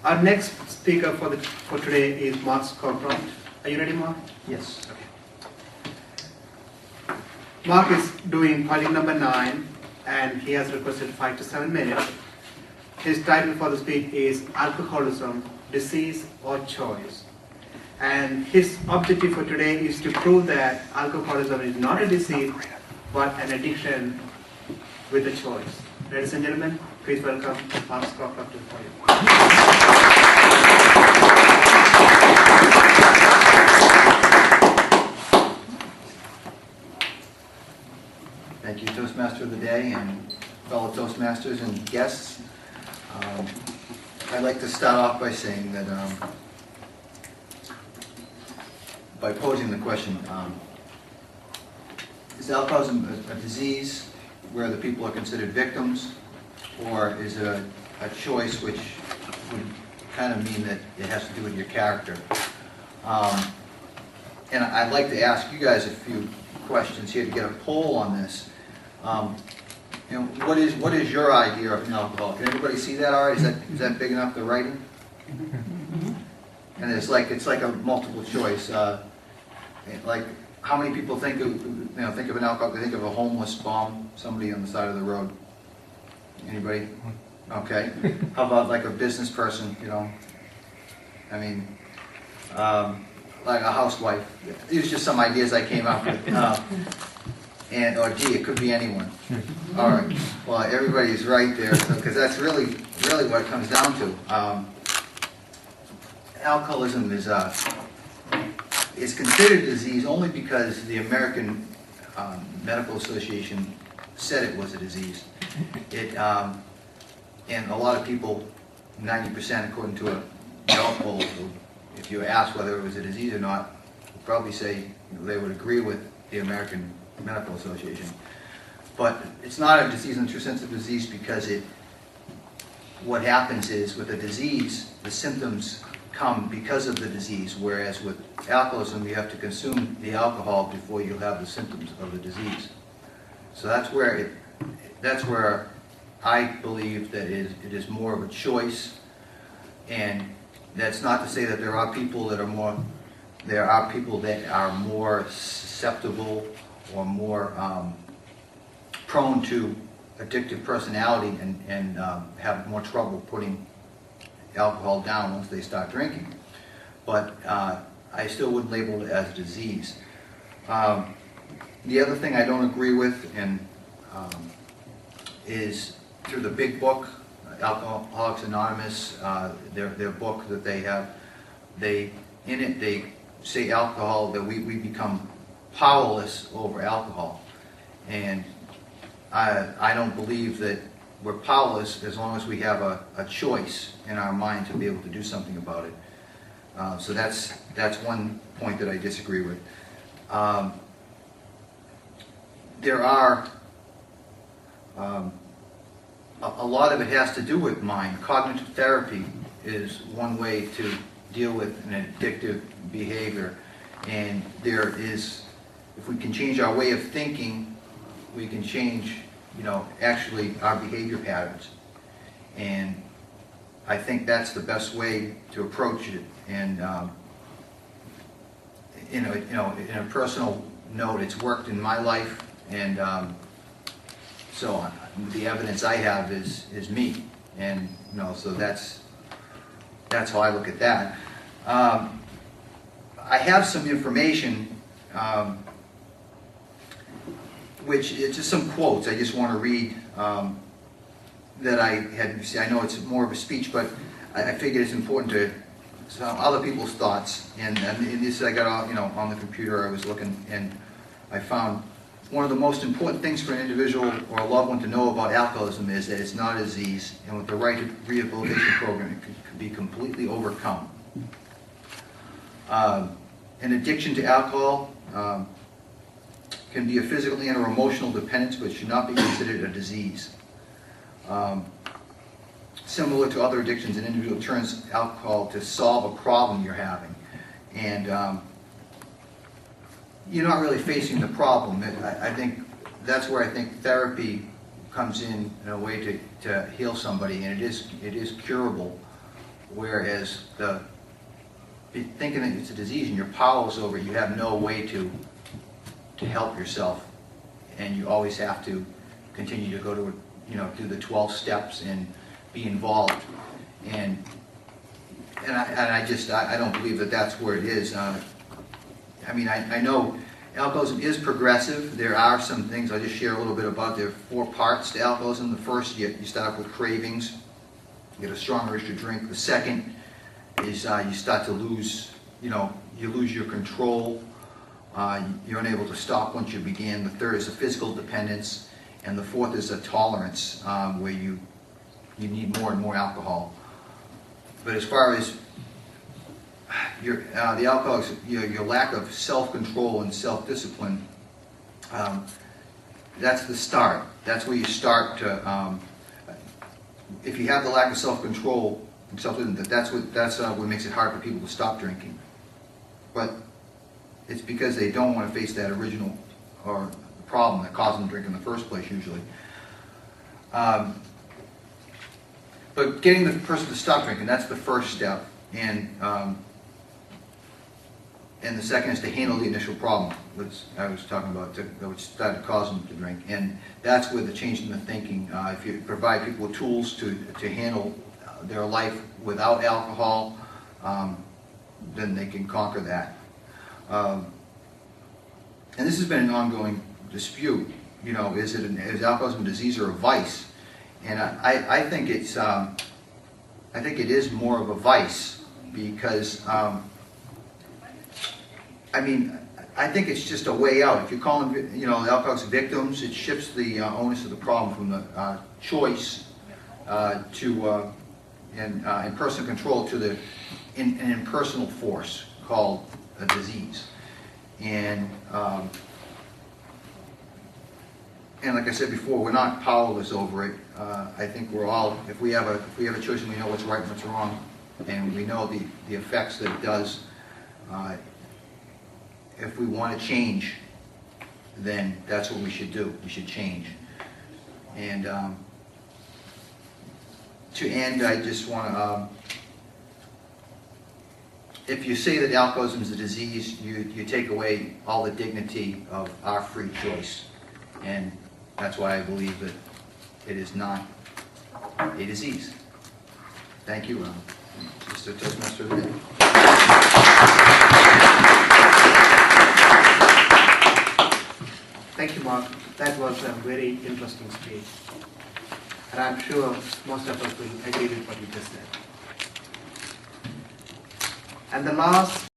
Our next speaker for today is Mark Scowcroft. Are you ready, Mark? Yes. Okay. Mark is doing colleague number 9, and he has requested 5 to 7 minutes. His title for the speech is Alcoholism, Disease or Choice. And his objective for today is to prove that alcoholism is not a disease, but an addiction with a choice. Ladies and gentlemen, please welcome Mark Scowcroft to the podium. Thank you, Toastmaster of the Day and fellow Toastmasters and guests. I'd like to start off by saying that, by posing the question, is alcoholism a disease where the people are considered victims, or is it a choice which would kind of mean that it has to do with your character? And I'd like to ask you guys a few questions here to get a poll on this. You know, what is your idea of an alcoholic? Can everybody see that all right? Is that big enough, the writing? And it's like a multiple choice. Like, how many people think of an alcoholic? They think of a homeless bum, somebody on the side of the road. Anybody? Okay. How about like a business person? You know, I mean, like a housewife. These are just some ideas I came up with. Or gee, it could be anyone. All right. Well, everybody's right there, because that's really what it comes down to. Alcoholism is considered a disease only because the American Medical Association said it was a disease. And a lot of people, 90% according to a Gallup poll, if you ask whether it was a disease or not, would probably say they would agree with the American Medical Association. But it's not a disease in the true sense of disease, because what happens is with a disease, the symptoms come because of the disease, whereas with alcoholism, you have to consume the alcohol before you have the symptoms of the disease. So that's where I believe that it is more of a choice, and that's not to say that there are people that are more susceptible or more prone to addictive personality and have more trouble putting alcohol down once they start drinking. But I still wouldn't label it as a disease. The other thing I don't agree with is through the big book, Alcoholics Anonymous, their book that they have, in it they say alcohol, that we become powerless over alcohol. And I don't believe that we're powerless as long as we have a choice in our mind to be able to do something about it. So that's one point that I disagree with. There are a lot of it has to do with mind. Cognitive therapy is one way to deal with an addictive behavior, and there is, if we can change our way of thinking, we can change, actually our behavior patterns. And I think that's the best way to approach it. And in a personal note, it's worked in my life, and so the evidence I have is me, and so that's how I look at that. I have some information, which is just some quotes I just want to read that I had. I know it's more of a speech, but I figured it's important to some other people's thoughts. And this I got on the computer. I was looking, and I found one of the most important things for an individual or a loved one to know about alcoholism is that it's not a disease, and with the right rehabilitation program, it can be completely overcome. An addiction to alcohol can be a physical and or emotional dependence, but should not be considered a disease. Similar to other addictions, an individual turns alcohol to solve a problem you're having, and you're not really facing the problem. I think that's where I think therapy comes in a way to heal somebody, and it is curable Whereas thinking that it's a disease and you're powerless over it, you have no way to help yourself, and you always have to continue to go to, do the 12 steps and be involved. And I don't believe that that's where it is. I know alcoholism is progressive. There are some things I'll just share a little bit about. There are 4 parts to alcoholism. The first, you start off with cravings. You get a strong urge to drink. The second is you start to lose, you lose your control. You're unable to stop once you begin. The third is a physical dependence. And the fourth is a tolerance, where you need more and more alcohol. But as far as the alcohol, your lack of self-control and self-discipline, that's the start. That's where you start to. If you have the lack of self-control and self-discipline, that's what makes it hard for people to stop drinking. But it's because they don't want to face that original or the problem that caused them to drink in the first place, usually. But getting the person to stop drinking, that's the first step. And the second is to handle the initial problem, which I was talking about, which started to cause them to drink. And that's where the change in the thinking, if you provide people with tools to handle their life without alcohol, then they can conquer that. And this has been an ongoing dispute. Is alcoholism a disease or a vice? And I think it's I think it is more of a vice, because I think it's just a way out. If you're calling the alcoholics victims, it shifts the onus of the problem from the choice to and personal control to an impersonal force called a disease. And like I said before, we're not powerless over it. I think we're all, if we have a choice and we know what's right and what's wrong, and we know the effects that it does, if we want to change, then that's what we should do. We should change. And to end, I just want to, if you say that alcoholism is a disease, you take away all the dignity of our free choice. And that's why I believe that it is not a disease. Thank you, Mr. Toastmaster of the Day. Thank you, Mark. That was a very interesting speech. And I'm sure most of us will agree with what you just said. And the last